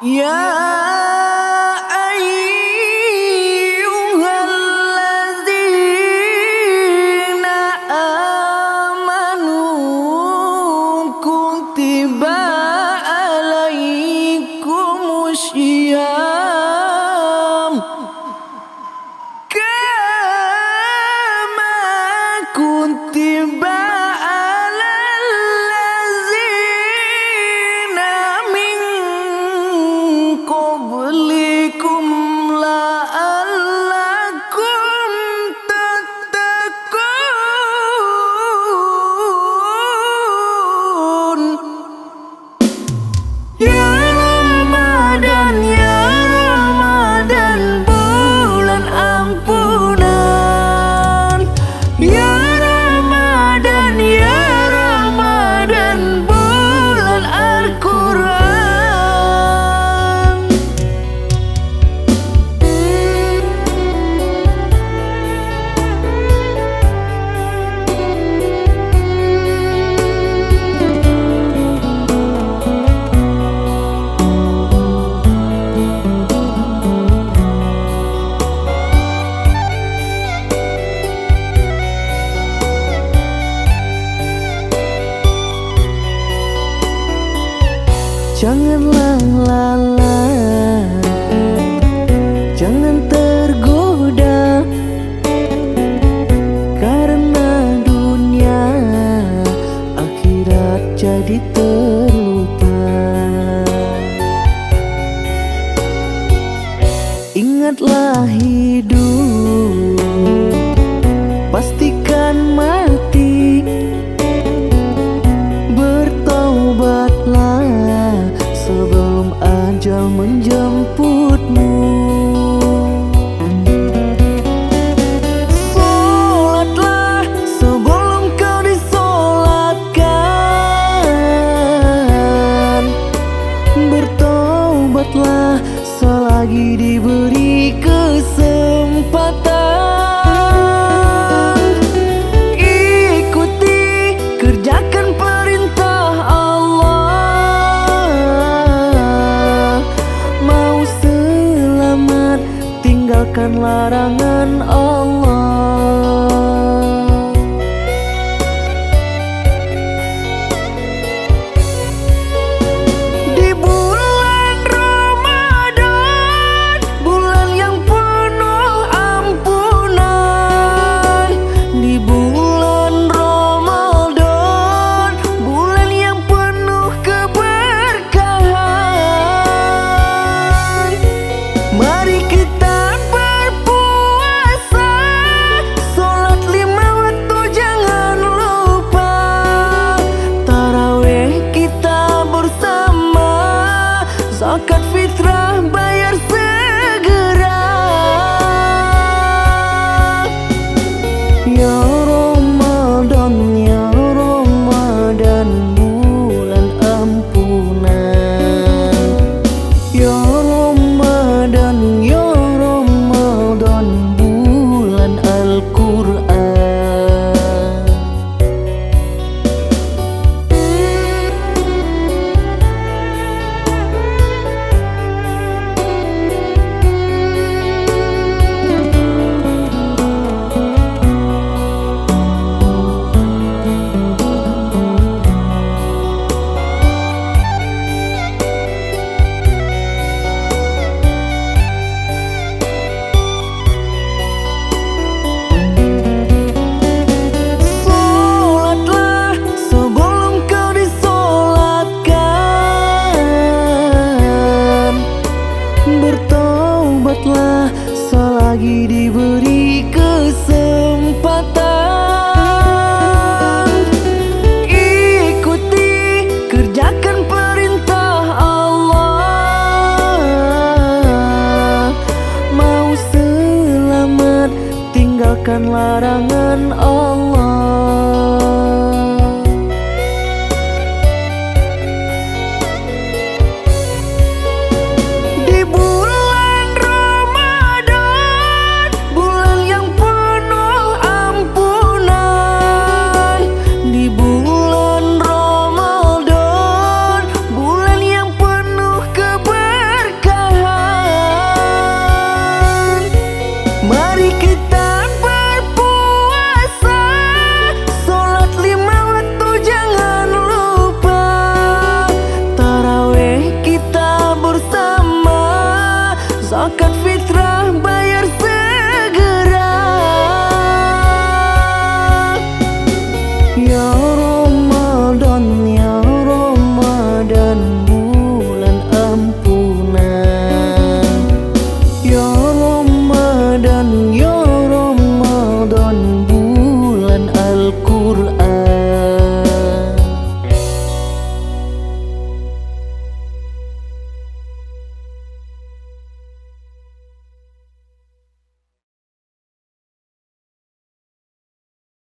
Ya ayyuhalladzina amanu kutiba alaikumusyyam kama kutiba qablikum la'allakum tattaqun. Ya Ramadan, ya Ramadan, bulan ampunan. Ya Ramadan, ya Ramadan, bulan Al-Quran. Janganlah lalai, jangan tergoda, karena dunia akhirat jadi terlupa. Ingatlah hidup, pastikan mati. Bertaubatlah sebelum ajal menjemputmu. Sholatlah sebelum kau disolatkan. Bertaubatlah selagi diberi kesempatan. Ikuti, kerjakan perintah Allah. Mau selamat, tinggalkan larangan Allah. Di bulan Ramadan, bulan yang penuh ampunan. Di bulan Ramadan, bulan yang penuh keberkahan. Mari kita berpuasa, sholat 5 waktu jangan lupa. Tarawih kita bersama, zakat